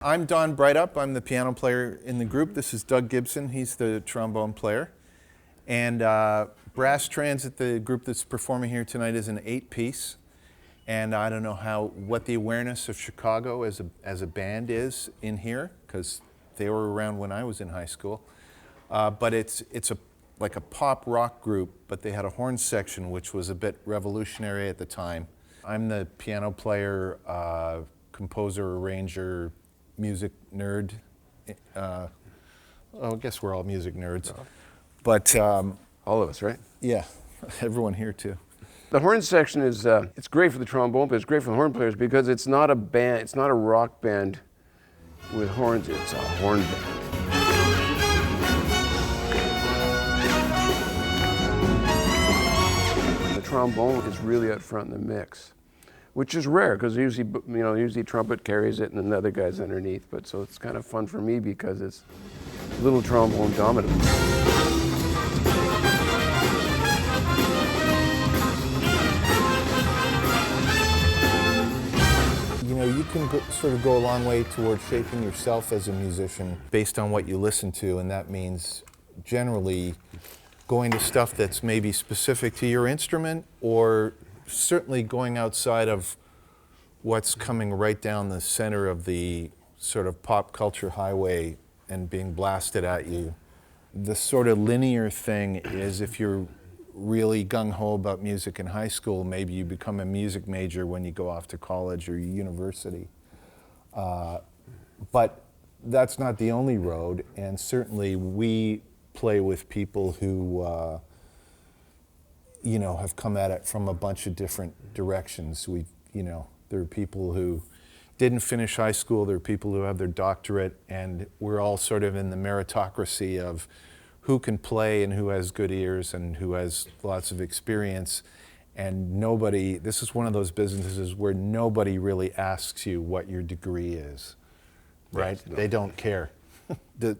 I'm Don Breitup. I'm the piano player in the group. This is Doug Gibson. He's the trombone player. And Brass Transit, the group that's performing here tonight, is an 8-piece. And I don't know what the awareness of Chicago as a band is in here, because they were around when I was in high school. But it's like a pop rock group, but they had a horn section which was a bit revolutionary at the time. I'm the piano player, composer, arranger, music nerd. I guess we're all music nerds. But all of us, right? Yeah, everyone here too. The horn section is it's great for the trombone, but it's great for the horn players because it's not a band, it's not a rock band with horns, it's a horn band. The trombone is really out front in the mix, which is rare because usually trumpet carries it and then the other guy's underneath. But so it's kind of fun for me because it's little trombone dominant. You can sort of go a long way towards shaping yourself as a musician based on what you listen to, and that means generally going to stuff that's maybe specific to your instrument, or certainly going outside of what's coming right down the center of the sort of pop culture highway and being blasted at you. The sort of linear thing is if you're really gung-ho about music in high school, maybe you become a music major when you go off to college or university. But that's not the only road, and certainly we play with people who have come at it from a bunch of different directions. There are people who didn't finish high school, there are people who have their doctorate, and we're all sort of in the meritocracy of who can play and who has good ears and who has lots of experience. And this is one of those businesses where nobody really asks you what your degree is, right? Yes, no. They don't care. Do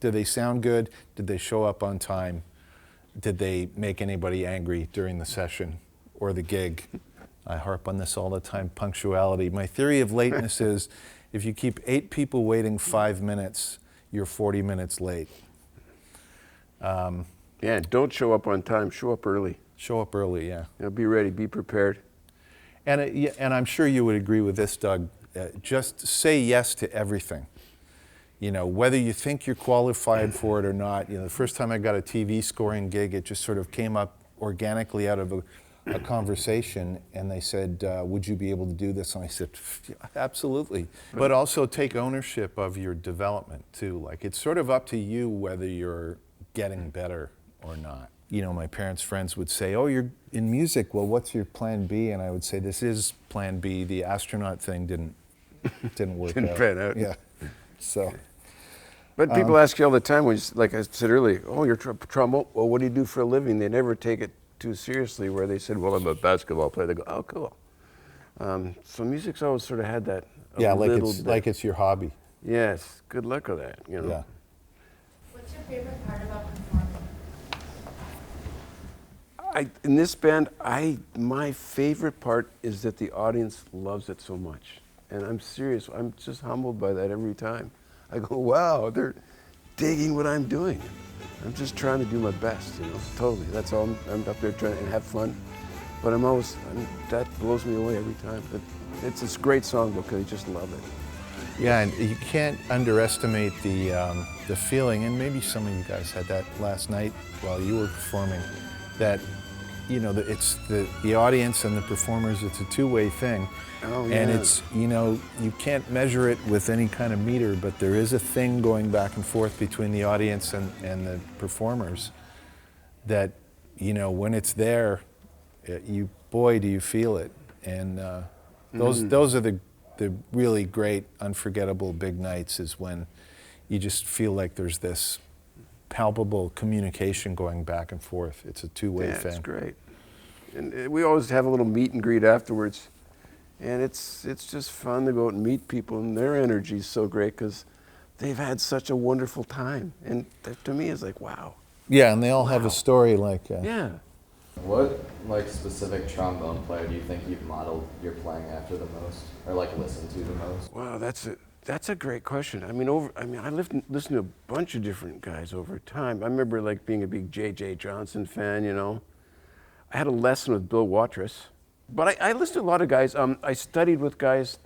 they sound good? Did they show up on time? Did they make anybody angry during the session or the gig? I harp on this all the time, punctuality. My theory of lateness is if you keep 8 people waiting 5 minutes, you're 40 minutes late. Yeah, don't show up on time, show up early. Show up early, yeah. Be ready, be prepared. And I'm sure you would agree with this, Doug. Just say yes to everything. Whether you think you're qualified for it or not. The first time I got a TV scoring gig, it just sort of came up organically out of a conversation, and they said, would you be able to do this? And I said, yeah, absolutely. But also take ownership of your development too. Like, it's sort of up to you whether you're getting better or not. My parents' friends would say, oh, you're in music, well, what's your plan B? And I would say, this is plan B. The astronaut thing didn't work out. Didn't pan out. Yeah, so. But people ask you all the time, like I said earlier, oh, you're trombone, well, what do you do for a living? They never take it too seriously, where they said, well, I'm a basketball player. They go, oh, cool. So music's always sort of had that like it's your hobby. Yes, good luck with that, Yeah. What's your favorite part about performing? In this band, my favorite part is that the audience loves it so much. And I'm serious, I'm just humbled by that every time. I go, wow, they're digging what I'm doing. I'm just trying to do my best, totally. That's all. I'm up there trying to have fun. But that blows me away every time. It's this great songbook, I just love it. Yeah, and you can't underestimate the feeling, and maybe some of you guys had that last night while you were performing, that it's the audience and the performers, it's a two-way thing. Oh, yeah. And it's, you can't measure it with any kind of meter, but there is a thing going back and forth between the audience and the performers that, when it's there, boy, do you feel it. And those are the really great, unforgettable big nights, is when you just feel like there's this palpable communication going back and forth. It's a two-way thing. It's great. And we always have a little meet and greet afterwards. And it's just fun to go out and meet people, and their energy is so great because they've had such a wonderful time. And that, to me, is like, wow. Yeah, and they all have a story like Yeah. What specific trombone player do you think you've modeled your playing after the most, or listened to the most? Wow, that's it. That's a great question. I listened to a bunch of different guys over time. I remember like being a big J.J. Johnson fan, you know. I had a lesson with Bill Watrous. But I listened to a lot of guys. I studied with guys.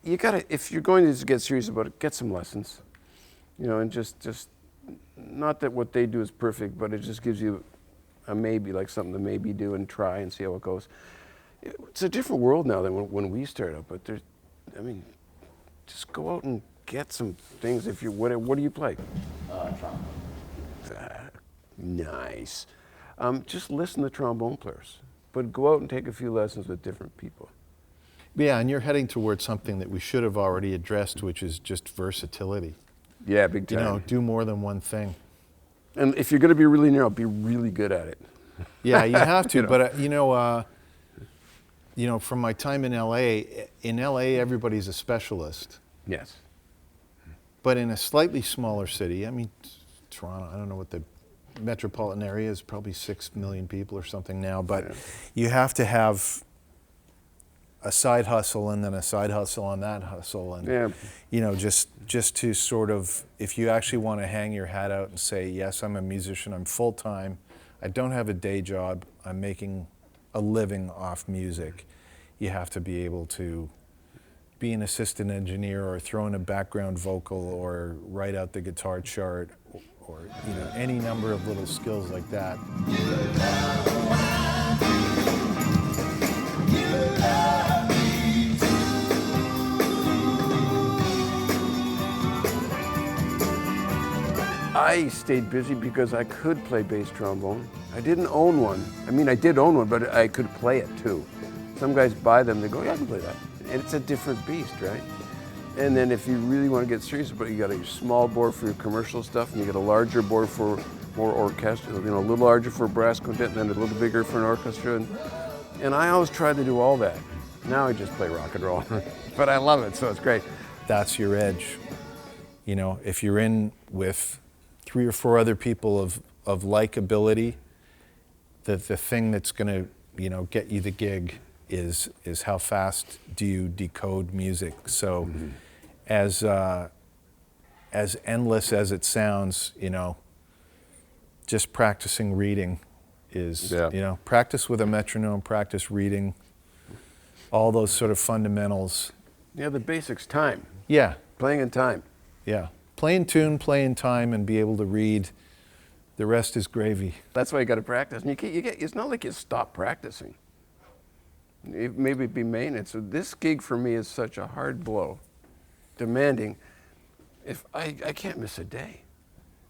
You gotta, if you're going to get serious about it, get some lessons. You know, and just not that what they do is perfect, but it just gives you a maybe, like something to maybe do and try and see how it goes. It's a different world now than when we started out, but just go out and get some things. If you, what do you play? Trombone. Nice. Just listen to trombone players, but go out and take a few lessons with different people. Yeah, and you're heading towards something that we should have already addressed, which is just versatility. Yeah, big time. You know, do more than one thing. And if you're going to be really narrow, be really good at it. Yeah, you have to. You know. But from my time in LA, everybody's a specialist. Yes. But in a slightly smaller city, I mean, Toronto, I don't know what the metropolitan area is, probably 6 million people or something now, but you have to have a side hustle and then a side hustle on that hustle. And, just to sort of, if you actually want to hang your hat out and say, yes, I'm a musician, I'm full-time, I don't have a day job, I'm making a living off music, you have to be able to be an assistant engineer or throw in a background vocal or write out the guitar chart or any number of little skills like that. I stayed busy because I could play bass trombone. I didn't own one. I mean, I did own one, but I could play it too. Some guys buy them, they go, yeah, I can play that. And it's a different beast, right? And then if you really want to get serious about it, you got a small board for your commercial stuff, and you get a larger board for more orchestra, a little larger for a brass quintet, and then a little bigger for an orchestra. And I always tried to do all that. Now I just play rock and roll. But I love it, so it's great. That's your edge. You know, if you're in with 3 or 4 other people of like ability, the thing that's going to get you the gig is how fast do you decode music. So as endless as it sounds, just practicing reading is, practice with a metronome, practice reading, all those sort of fundamentals. Yeah, the basics, time. Yeah. Playing in time. Yeah. Play in tune, play in time, and be able to read. The rest is gravy. That's why you got to practice. And it's not like you stop practicing. Maybe be maintenance. So this gig for me is such a hard blow, demanding. If I can't miss a day.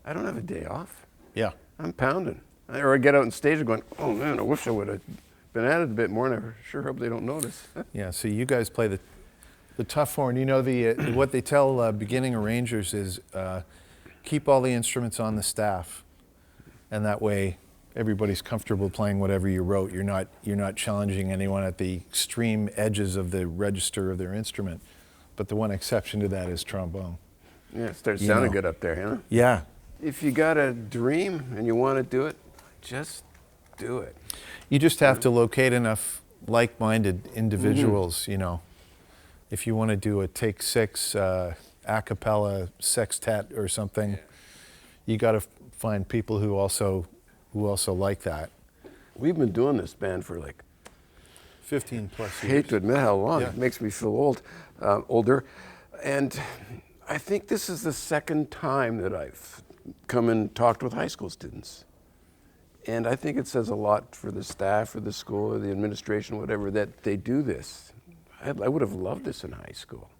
I don't have a day off. Yeah. I'm pounding. Or I get out on stage and going, oh man, I wish I would have been at it a bit more, and I sure hope they don't notice. Yeah, so you guys play the tough horn. What they tell beginning arrangers is keep all the instruments on the staff, and that way everybody's comfortable playing whatever you wrote. You're not challenging anyone at the extreme edges of the register of their instrument. But the one exception to that is trombone. Yeah, it starts sounding good up there, huh? Yeah. If you got a dream and you want to do it, just do it. You just have to locate enough like-minded individuals, If you want to do a take 6 a cappella sextet or something, you got to find people who also like that. We've been doing this band for like 15 plus I years. hate to admit how long. Yeah. It makes me feel older. And I think this is the second time that I've come and talked with high school students. And I think it says a lot for the staff or the school or the administration, whatever, that they do this. I would have loved this in high school.